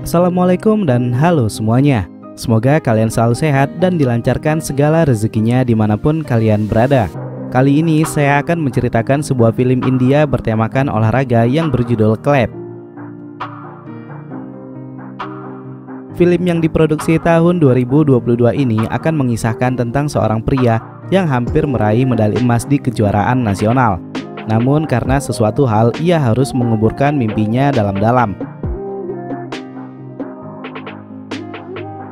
Assalamualaikum dan halo semuanya. Semoga kalian selalu sehat dan dilancarkan segala rezekinya dimanapun kalian berada. Kali ini saya akan menceritakan sebuah film India bertemakan olahraga yang berjudul Clap. Film yang diproduksi tahun 2022 ini akan mengisahkan tentang seorang pria yang hampir meraih medali emas di kejuaraan nasional. Namun karena sesuatu hal ia harus menguburkan mimpinya dalam-dalam.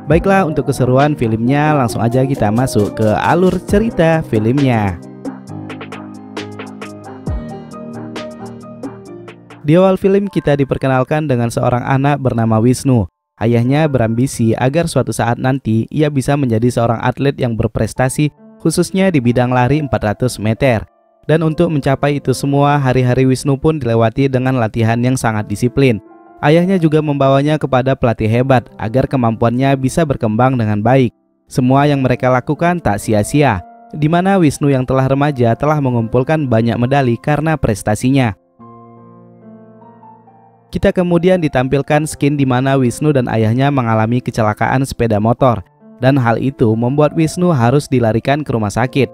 Baiklah, untuk keseruan filmnya langsung aja kita masuk ke alur cerita filmnya. Di awal film kita diperkenalkan dengan seorang anak bernama Wisnu. Ayahnya berambisi agar suatu saat nanti ia bisa menjadi seorang atlet yang berprestasi khususnya di bidang lari 400 meter. Dan untuk mencapai itu semua, hari-hari Wisnu pun dilewati dengan latihan yang sangat disiplin. Ayahnya juga membawanya kepada pelatih hebat agar kemampuannya bisa berkembang dengan baik. Semua yang mereka lakukan tak sia-sia, di mana Wisnu yang telah remaja telah mengumpulkan banyak medali karena prestasinya. Kita kemudian ditampilkan scene di mana Wisnu dan ayahnya mengalami kecelakaan sepeda motor, dan hal itu membuat Wisnu harus dilarikan ke rumah sakit.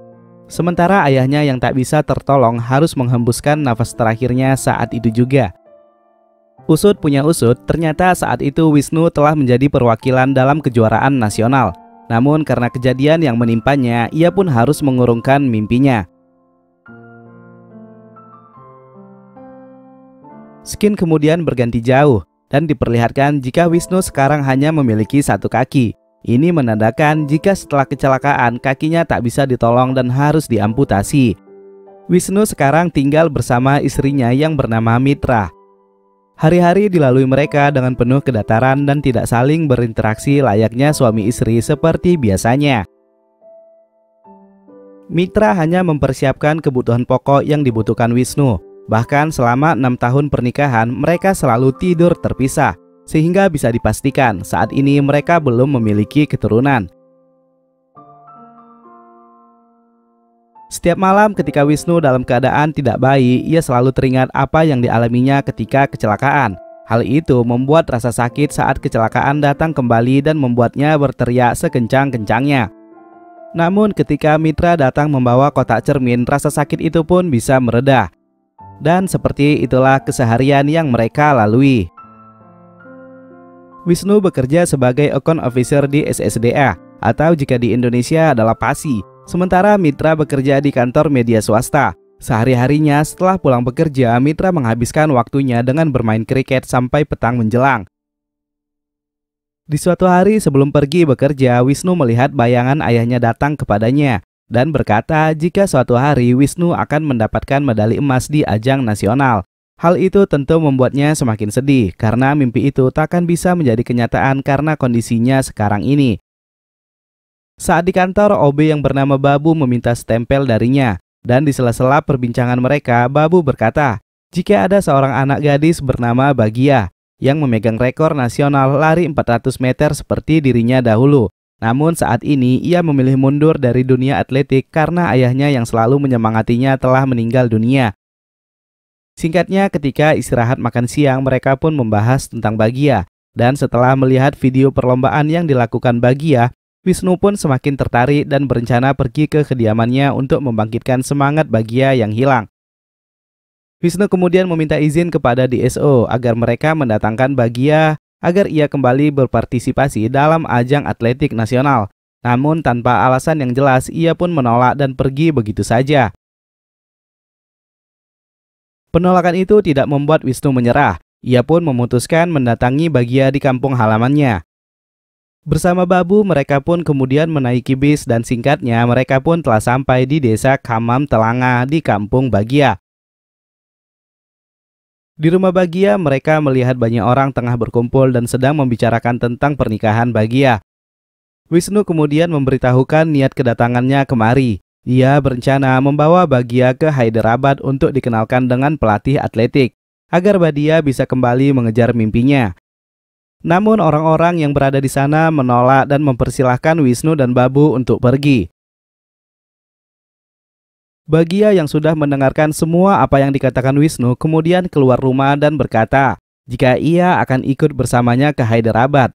Sementara ayahnya yang tak bisa tertolong harus menghembuskan nafas terakhirnya saat itu juga. Usut punya usut, ternyata saat itu Wisnu telah menjadi perwakilan dalam kejuaraan nasional. Namun karena kejadian yang menimpanya, ia pun harus mengurungkan mimpinya. Skin kemudian berganti jauh dan diperlihatkan jika Wisnu sekarang hanya memiliki satu kaki. Ini menandakan jika setelah kecelakaan kakinya tak bisa ditolong dan harus diamputasi. Wisnu sekarang tinggal bersama istrinya yang bernama Mitra. Hari-hari dilalui mereka dengan penuh kedataran dan tidak saling berinteraksi layaknya suami istri seperti biasanya. Mitra hanya mempersiapkan kebutuhan pokok yang dibutuhkan Wisnu. Bahkan selama 6 tahun pernikahan mereka selalu tidur terpisah, sehingga bisa dipastikan saat ini mereka belum memiliki keturunan. Setiap malam ketika Wisnu dalam keadaan tidak baik, ia selalu teringat apa yang dialaminya ketika kecelakaan. Hal itu membuat rasa sakit saat kecelakaan datang kembali dan membuatnya berteriak sekencang-kencangnya. Namun ketika Mitra datang membawa kotak cermin, rasa sakit itu pun bisa mereda. Dan seperti itulah keseharian yang mereka lalui. Wisnu bekerja sebagai account officer di SSDA atau jika di Indonesia adalah PASI. Sementara Mitra bekerja di kantor media swasta. Sehari-harinya setelah pulang bekerja, Mitra menghabiskan waktunya dengan bermain kriket sampai petang menjelang. Di suatu hari sebelum pergi bekerja, Wisnu melihat bayangan ayahnya datang kepadanya dan berkata jika suatu hari Wisnu akan mendapatkan medali emas di ajang nasional. Hal itu tentu membuatnya semakin sedih karena mimpi itu takkan bisa menjadi kenyataan karena kondisinya sekarang ini. Saat di kantor, OB yang bernama Babu meminta stempel darinya, dan di sela-sela perbincangan mereka, Babu berkata jika ada seorang anak gadis bernama Bagia yang memegang rekor nasional lari 400 meter seperti dirinya dahulu. Namun saat ini ia memilih mundur dari dunia atletik karena ayahnya yang selalu menyemangatinya telah meninggal dunia. Singkatnya, ketika istirahat makan siang mereka pun membahas tentang Bagia. Dan setelah melihat video perlombaan yang dilakukan Bagia, Wisnu pun semakin tertarik dan berencana pergi ke kediamannya untuk membangkitkan semangat Bagia yang hilang. Wisnu kemudian meminta izin kepada DSO agar mereka mendatangkan Bagia agar ia kembali berpartisipasi dalam ajang atletik nasional. Namun tanpa alasan yang jelas, ia pun menolak dan pergi begitu saja. Penolakan itu tidak membuat Wisnu menyerah. Ia pun memutuskan mendatangi Bagia di kampung halamannya. Bersama Babu, mereka pun kemudian menaiki bis dan singkatnya mereka pun telah sampai di desa Kamam Telanga di kampung Bagia. Di rumah Bagia, mereka melihat banyak orang tengah berkumpul dan sedang membicarakan tentang pernikahan Bagia. Wisnu kemudian memberitahukan niat kedatangannya kemari. Ia berencana membawa Bagia ke Hyderabad untuk dikenalkan dengan pelatih atletik, agar Bagia bisa kembali mengejar mimpinya. Namun orang-orang yang berada di sana menolak dan mempersilahkan Wisnu dan Babu untuk pergi. Bagia yang sudah mendengarkan semua apa yang dikatakan Wisnu kemudian keluar rumah dan berkata jika ia akan ikut bersamanya ke Hyderabad.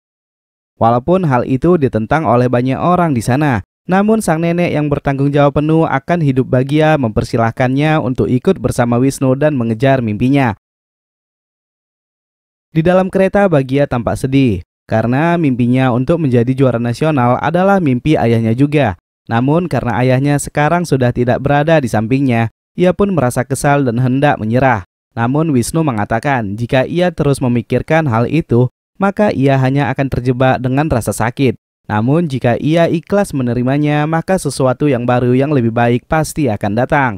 Walaupun hal itu ditentang oleh banyak orang di sana, namun sang nenek yang bertanggung jawab penuh akan hidup bahagia mempersilahkannya untuk ikut bersama Wisnu dan mengejar mimpinya. Di dalam kereta Bahagia tampak sedih, karena mimpinya untuk menjadi juara nasional adalah mimpi ayahnya juga. Namun karena ayahnya sekarang sudah tidak berada di sampingnya, ia pun merasa kesal dan hendak menyerah. Namun Wisnu mengatakan jika ia terus memikirkan hal itu, maka ia hanya akan terjebak dengan rasa sakit. Namun jika ia ikhlas menerimanya, maka sesuatu yang baru yang lebih baik pasti akan datang.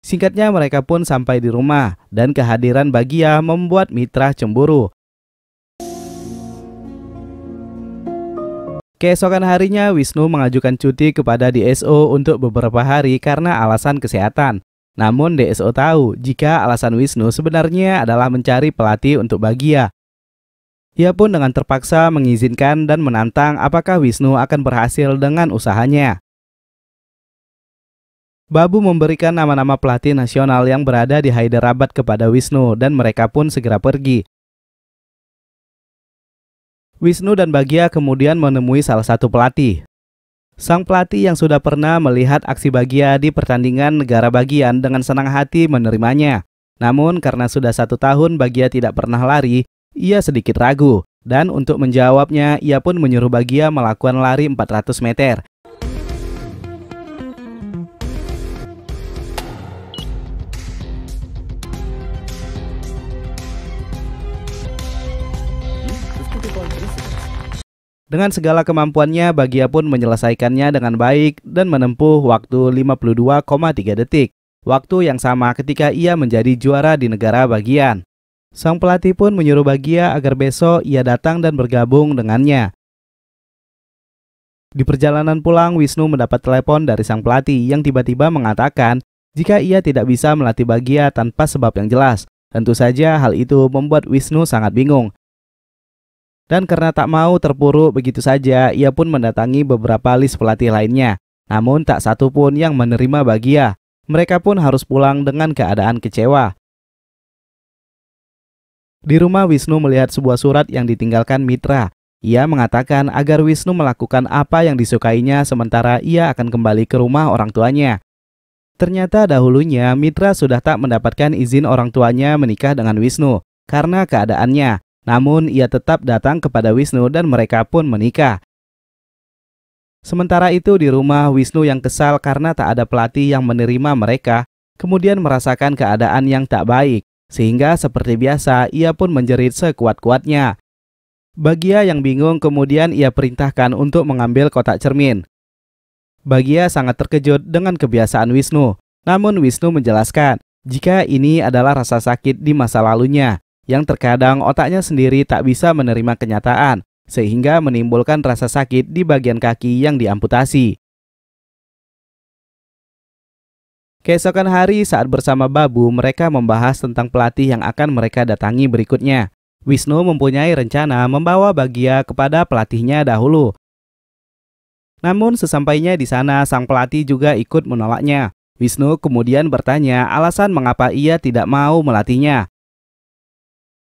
Singkatnya mereka pun sampai di rumah, dan kehadiran Bahagia membuat Mitra cemburu. Keesokan harinya Wisnu mengajukan cuti kepada DSO untuk beberapa hari karena alasan kesehatan. Namun DSO tahu jika alasan Wisnu sebenarnya adalah mencari pelatih untuk Bahagia. Ia pun dengan terpaksa mengizinkan dan menantang apakah Wisnu akan berhasil dengan usahanya. Babu memberikan nama-nama pelatih nasional yang berada di Hyderabad kepada Wisnu dan mereka pun segera pergi. Wisnu dan Bahagia kemudian menemui salah satu pelatih. Sang pelatih yang sudah pernah melihat aksi Bahagia di pertandingan negara bagian dengan senang hati menerimanya. Namun karena sudah 1 tahun Bahagia tidak pernah lari, ia sedikit ragu. Dan untuk menjawabnya, ia pun menyuruh Bahagia melakukan lari 400 meter. Dengan segala kemampuannya, Bahagia pun menyelesaikannya dengan baik dan menempuh waktu 52,3 detik. Waktu yang sama ketika ia menjadi juara di negara bagian. Sang pelatih pun menyuruh Bahagia agar besok ia datang dan bergabung dengannya. Di perjalanan pulang, Wisnu mendapat telepon dari sang pelatih yang tiba-tiba mengatakan jika ia tidak bisa melatih Bahagia tanpa sebab yang jelas. Tentu saja hal itu membuat Wisnu sangat bingung. Dan karena tak mau terpuruk begitu saja, ia pun mendatangi beberapa list pelatih lainnya. Namun tak satu pun yang menerima Bahagia. Mereka pun harus pulang dengan keadaan kecewa. Di rumah Wisnu melihat sebuah surat yang ditinggalkan Mitra. Ia mengatakan agar Wisnu melakukan apa yang disukainya sementara ia akan kembali ke rumah orang tuanya. Ternyata dahulunya Mitra sudah tak mendapatkan izin orang tuanya menikah dengan Wisnu karena keadaannya. Namun ia tetap datang kepada Wisnu dan mereka pun menikah. Sementara itu di rumah Wisnu yang kesal karena tak ada pelatih yang menerima mereka, kemudian merasakan keadaan yang tak baik, sehingga seperti biasa ia pun menjerit sekuat-kuatnya. Bahagia yang bingung kemudian ia perintahkan untuk mengambil kotak cermin. Bahagia sangat terkejut dengan kebiasaan Wisnu, namun Wisnu menjelaskan jika ini adalah rasa sakit di masa lalunya, yang terkadang otaknya sendiri tak bisa menerima kenyataan, sehingga menimbulkan rasa sakit di bagian kaki yang diamputasi. Keesokan hari saat bersama Babu, mereka membahas tentang pelatih yang akan mereka datangi berikutnya. Wisnu mempunyai rencana membawa Bahagia kepada pelatihnya dahulu. Namun sesampainya di sana, sang pelatih juga ikut menolaknya. Wisnu kemudian bertanya alasan mengapa ia tidak mau melatihnya.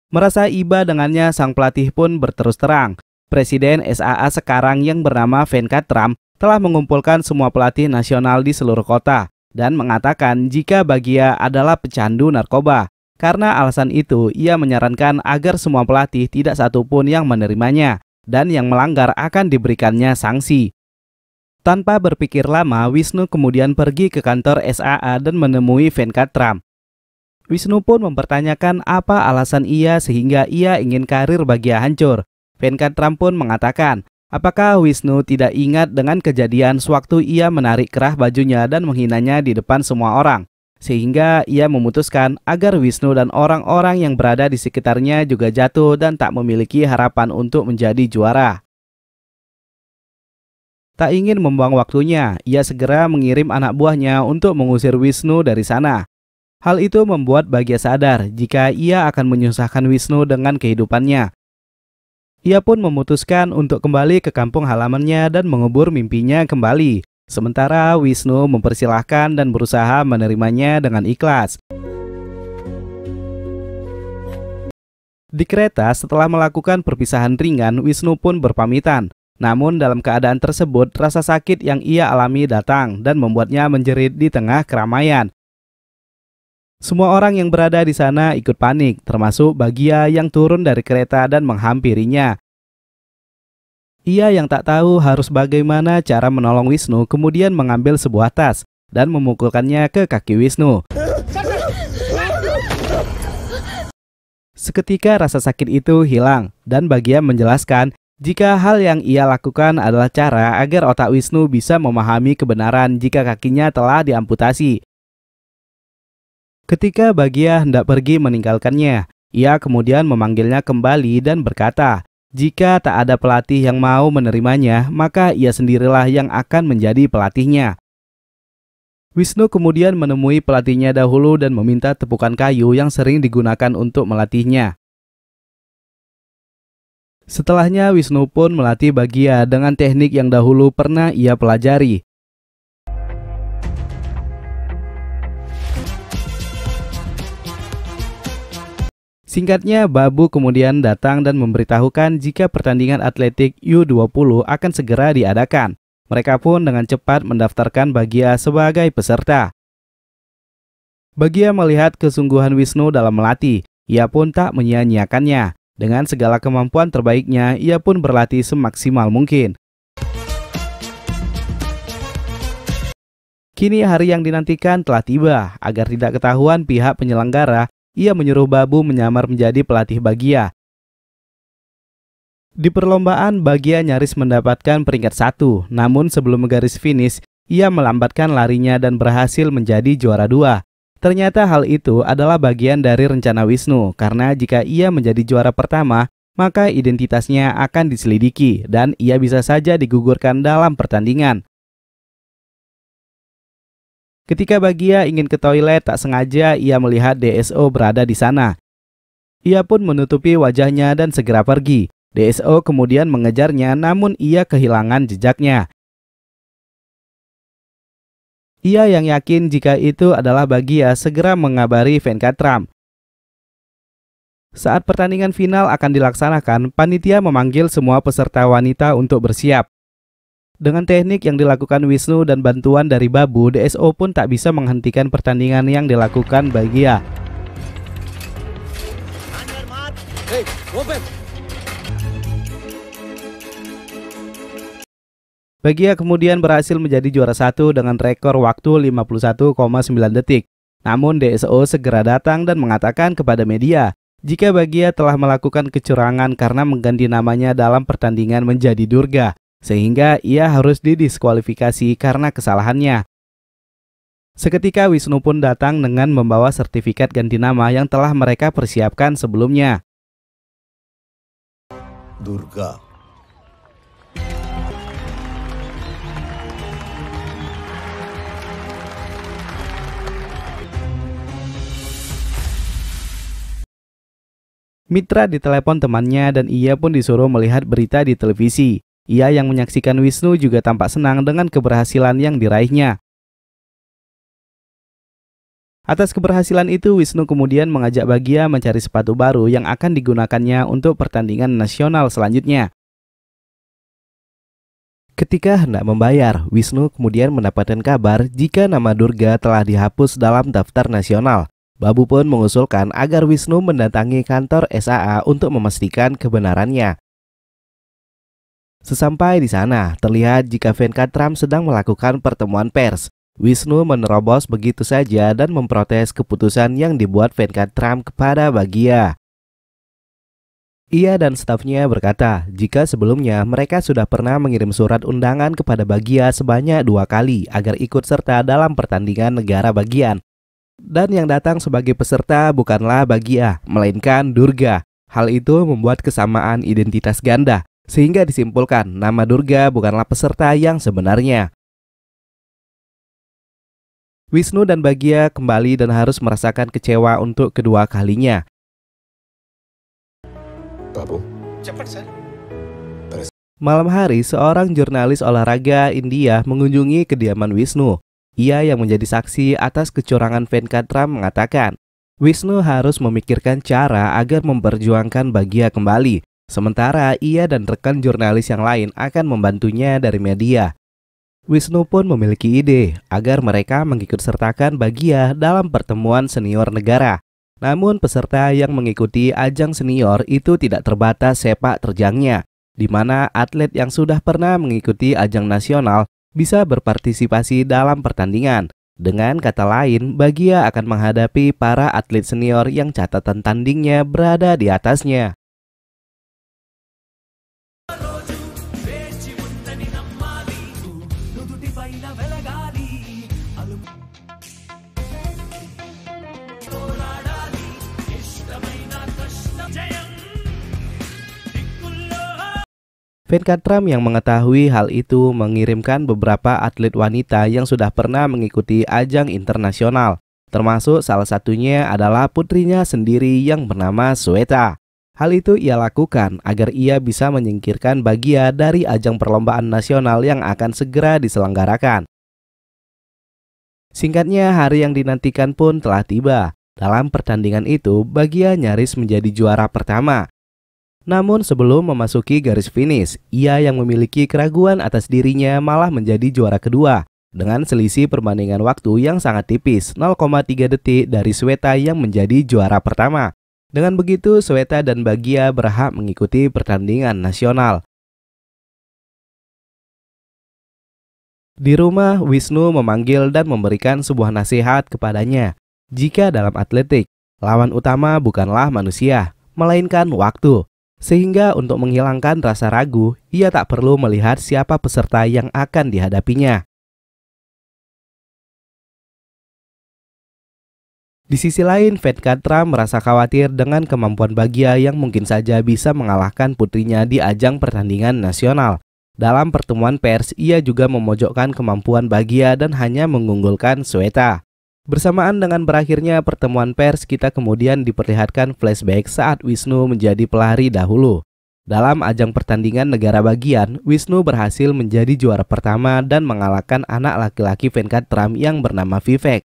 Merasa iba dengannya, sang pelatih pun berterus terang. Presiden SAA sekarang yang bernama Venkatram telah mengumpulkan semua pelatih nasional di seluruh kota dan mengatakan jika Bahagia adalah pecandu narkoba. Karena alasan itu, ia menyarankan agar semua pelatih tidak satupun yang menerimanya dan yang melanggar akan diberikannya sanksi. Tanpa berpikir lama, Wisnu kemudian pergi ke kantor SAA dan menemui Venkatram. Wisnu pun mempertanyakan apa alasan ia sehingga ia ingin karir Bahagia hancur. Venkatram pun mengatakan, apakah Wisnu tidak ingat dengan kejadian sewaktu ia menarik kerah bajunya dan menghinanya di depan semua orang. Sehingga ia memutuskan agar Wisnu dan orang-orang yang berada di sekitarnya juga jatuh dan tak memiliki harapan untuk menjadi juara. Tak ingin membuang waktunya, ia segera mengirim anak buahnya untuk mengusir Wisnu dari sana. Hal itu membuat Bahagia sadar jika ia akan menyusahkan Wisnu dengan kehidupannya. Ia pun memutuskan untuk kembali ke kampung halamannya dan mengubur mimpinya kembali. Sementara Wisnu mempersilahkan dan berusaha menerimanya dengan ikhlas. Di kereta, setelah melakukan perpisahan ringan, Wisnu pun berpamitan. Namun dalam keadaan tersebut, rasa sakit yang ia alami datang dan membuatnya menjerit di tengah keramaian. Semua orang yang berada di sana ikut panik, termasuk Bagia yang turun dari kereta dan menghampirinya. Ia yang tak tahu harus bagaimana cara menolong Wisnu kemudian mengambil sebuah tas dan memukulkannya ke kaki Wisnu. Seketika rasa sakit itu hilang dan Bagia menjelaskan jika hal yang ia lakukan adalah cara agar otak Wisnu bisa memahami kebenaran jika kakinya telah diamputasi. Ketika Bagia hendak pergi meninggalkannya, ia kemudian memanggilnya kembali dan berkata, jika tak ada pelatih yang mau menerimanya, maka ia sendirilah yang akan menjadi pelatihnya. Wisnu kemudian menemui pelatihnya dahulu dan meminta tepukan kayu yang sering digunakan untuk melatihnya. Setelahnya Wisnu pun melatih Bagia dengan teknik yang dahulu pernah ia pelajari. Singkatnya, Babu kemudian datang dan memberitahukan jika pertandingan atletik U20 akan segera diadakan. Mereka pun dengan cepat mendaftarkan Bagia sebagai peserta. Bagia melihat kesungguhan Wisnu dalam melatih. Ia pun tak menyia-nyiakannya. Dengan segala kemampuan terbaiknya, ia pun berlatih semaksimal mungkin. Kini hari yang dinantikan telah tiba. Agar tidak ketahuan pihak penyelenggara, ia menyuruh Babu menyamar menjadi pelatih Bagia. Di perlombaan, Bagia nyaris mendapatkan peringkat 1, namun sebelum garis finish, ia melambatkan larinya dan berhasil menjadi juara 2. Ternyata hal itu adalah bagian dari rencana Wisnu, karena jika ia menjadi juara pertama, maka identitasnya akan diselidiki dan ia bisa saja digugurkan dalam pertandingan. Ketika Bagia ingin ke toilet, tak sengaja ia melihat DSO berada di sana. Ia pun menutupi wajahnya dan segera pergi. DSO kemudian mengejarnya, namun ia kehilangan jejaknya. Ia yang yakin jika itu adalah Bagia segera mengabari Venkatram. Saat pertandingan final akan dilaksanakan, panitia memanggil semua peserta wanita untuk bersiap. Dengan teknik yang dilakukan Wisnu dan bantuan dari Babu, DSO pun tak bisa menghentikan pertandingan yang dilakukan Bagia. Bagia kemudian berhasil menjadi juara 1 dengan rekor waktu 51,9 detik. Namun DSO segera datang dan mengatakan kepada media jika Bagia telah melakukan kecurangan karena mengganti namanya dalam pertandingan menjadi Durga, sehingga ia harus didiskualifikasi karena kesalahannya. Seketika Wisnu pun datang dengan membawa sertifikat ganti nama yang telah mereka persiapkan sebelumnya. Durga. Mitra ditelepon temannya dan ia pun disuruh melihat berita di televisi. Ia yang menyaksikan Wisnu juga tampak senang dengan keberhasilan yang diraihnya. Atas keberhasilan itu, Wisnu kemudian mengajak Bagia mencari sepatu baru yang akan digunakannya untuk pertandingan nasional selanjutnya. Ketika hendak membayar, Wisnu kemudian mendapatkan kabar jika nama Durga telah dihapus dalam daftar nasional. Babu pun mengusulkan agar Wisnu mendatangi kantor SAA untuk memastikan kebenarannya. Sesampai di sana, terlihat jika Venkatram sedang melakukan pertemuan pers. Wisnu menerobos begitu saja dan memprotes keputusan yang dibuat Venkatram kepada Bagia. Ia dan stafnya berkata jika sebelumnya mereka sudah pernah mengirim surat undangan kepada Bagia sebanyak 2 kali agar ikut serta dalam pertandingan negara bagian. Dan yang datang sebagai peserta bukanlah Bagia, melainkan Durga. Hal itu membuat kesamaan identitas ganda, sehingga disimpulkan nama Durga bukanlah peserta yang sebenarnya. Wisnu dan Bagia kembali dan harus merasakan kecewa untuk kedua kalinya. Babu, cepat sir. Malam hari, seorang jurnalis olahraga India mengunjungi kediaman Wisnu. Ia yang menjadi saksi atas kecurangan Venkatram mengatakan, Wisnu harus memikirkan cara agar memperjuangkan Baggia kembali, sementara ia dan rekan jurnalis yang lain akan membantunya dari media. Wisnu pun memiliki ide agar mereka mengikut sertakan Baggia dalam pertemuan senior negara. Namun peserta yang mengikuti ajang senior itu tidak terbatas sepak terjangnya, di mana atlet yang sudah pernah mengikuti ajang nasional bisa berpartisipasi dalam pertandingan. Dengan kata lain, Baggia akan menghadapi para atlet senior yang catatan tandingnya berada di atasnya. Venkatram yang mengetahui hal itu mengirimkan beberapa atlet wanita yang sudah pernah mengikuti ajang internasional, termasuk salah satunya adalah putrinya sendiri yang bernama Sweta. Hal itu ia lakukan agar ia bisa menyingkirkan Baggia dari ajang perlombaan nasional yang akan segera diselenggarakan. Singkatnya, hari yang dinantikan pun telah tiba. Dalam pertandingan itu, Baggia nyaris menjadi juara pertama. Namun sebelum memasuki garis finish, ia yang memiliki keraguan atas dirinya malah menjadi juara kedua dengan selisih perbandingan waktu yang sangat tipis 0,3 detik dari Sweta yang menjadi juara pertama. Dengan begitu, Sweta dan Baggia berhak mengikuti pertandingan nasional. Di rumah, Wisnu memanggil dan memberikan sebuah nasihat kepadanya. Jika dalam atletik, lawan utama bukanlah manusia, melainkan waktu. Sehingga untuk menghilangkan rasa ragu, ia tak perlu melihat siapa peserta yang akan dihadapinya. Di sisi lain, Venkatram merasa khawatir dengan kemampuan Baggia yang mungkin saja bisa mengalahkan putrinya di ajang pertandingan nasional. Dalam pertemuan pers, ia juga memojokkan kemampuan Baggia dan hanya mengunggulkan Sweta. Bersamaan dengan berakhirnya pertemuan pers, kita kemudian diperlihatkan flashback saat Wisnu menjadi pelari dahulu. Dalam ajang pertandingan negara bagian, Wisnu berhasil menjadi juara pertama dan mengalahkan anak laki-laki Venkatram yang bernama Vivek.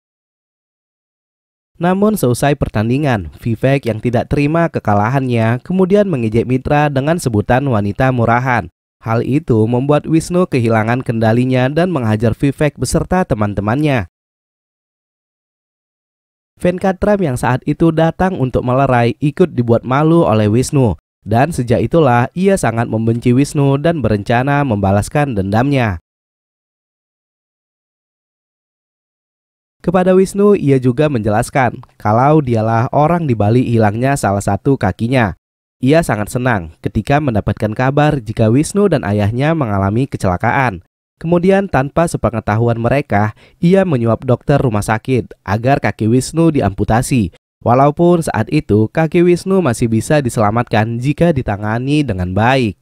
Namun seusai pertandingan, Vivek yang tidak terima kekalahannya kemudian mengejek Mitra dengan sebutan wanita murahan. Hal itu membuat Wisnu kehilangan kendalinya dan menghajar Vivek beserta teman-temannya. Venkatram yang saat itu datang untuk melerai ikut dibuat malu oleh Wisnu, dan sejak itulah ia sangat membenci Wisnu dan berencana membalaskan dendamnya. Kepada Wisnu, ia juga menjelaskan kalau dialah orang di balik hilangnya salah satu kakinya. Ia sangat senang ketika mendapatkan kabar jika Wisnu dan ayahnya mengalami kecelakaan. Kemudian tanpa sepengetahuan mereka, ia menyuap dokter rumah sakit agar kaki Wisnu diamputasi. Walaupun saat itu kaki Wisnu masih bisa diselamatkan jika ditangani dengan baik.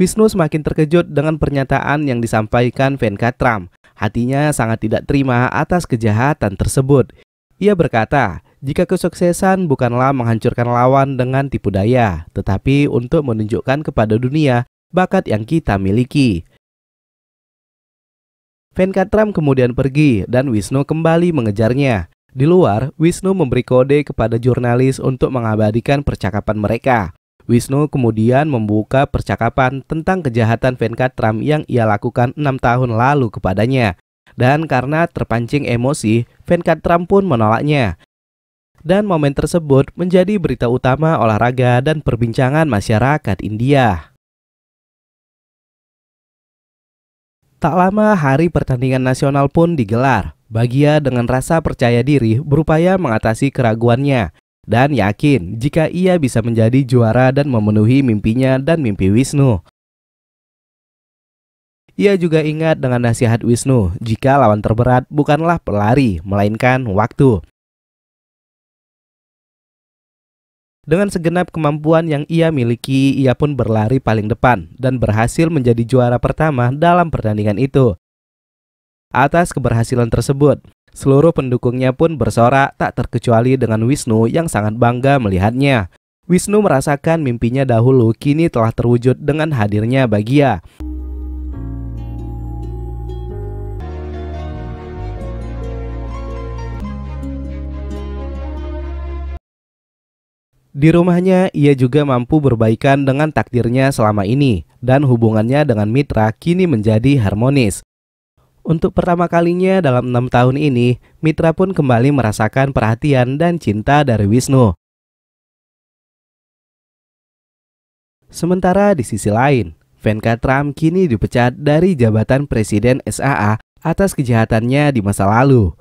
Wisnu semakin terkejut dengan pernyataan yang disampaikan Venkatram. Hatinya sangat tidak terima atas kejahatan tersebut. Ia berkata, jika kesuksesan bukanlah menghancurkan lawan dengan tipu daya, tetapi untuk menunjukkan kepada dunia bakat yang kita miliki. Venkatram kemudian pergi dan Wisnu kembali mengejarnya. Di luar, Wisnu memberi kode kepada jurnalis untuk mengabadikan percakapan mereka. Wisnu kemudian membuka percakapan tentang kejahatan Venkatram yang ia lakukan 6 tahun lalu kepadanya. Dan karena terpancing emosi, Venkatram pun menolaknya. Dan momen tersebut menjadi berita utama olahraga dan perbincangan masyarakat India. Tak lama hari pertandingan nasional pun digelar. Baggia dengan rasa percaya diri berupaya mengatasi keraguannya dan yakin jika ia bisa menjadi juara dan memenuhi mimpinya dan mimpi Wisnu. Ia juga ingat dengan nasihat Wisnu jika lawan terberat bukanlah pelari melainkan waktu. Dengan segenap kemampuan yang ia miliki, ia pun berlari paling depan dan berhasil menjadi juara pertama dalam pertandingan itu. Atas keberhasilan tersebut, seluruh pendukungnya pun bersorak tak terkecuali dengan Wisnu yang sangat bangga melihatnya. Wisnu merasakan mimpinya dahulu kini telah terwujud dengan hadirnya Baggia. Di rumahnya, ia juga mampu berbaikan dengan takdirnya selama ini, dan hubungannya dengan Mitra kini menjadi harmonis. Untuk pertama kalinya dalam 6 tahun ini, Mitra pun kembali merasakan perhatian dan cinta dari Wisnu. Sementara di sisi lain, Ivanka Trump kini dipecat dari jabatan Presiden SAA atas kejahatannya di masa lalu.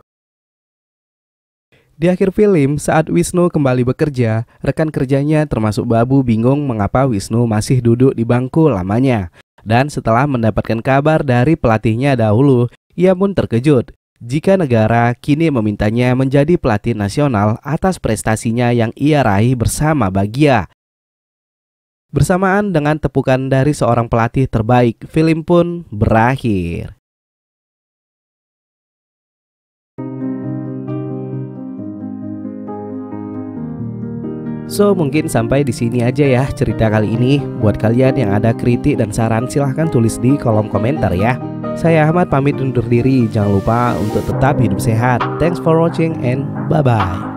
Di akhir film, saat Wisnu kembali bekerja, rekan kerjanya termasuk Babu bingung mengapa Wisnu masih duduk di bangku lamanya. Dan setelah mendapatkan kabar dari pelatihnya dahulu, ia pun terkejut jika negara kini memintanya menjadi pelatih nasional atas prestasinya yang ia raih bersama Bagja. Bersamaan dengan tepukan dari seorang pelatih terbaik, film pun berakhir. So, mungkin sampai di sini aja ya cerita kali ini. Buat kalian yang ada kritik dan saran, silahkan tulis di kolom komentar ya. Saya Ahmad pamit undur diri. Jangan lupa untuk tetap hidup sehat. Thanks for watching and bye-bye.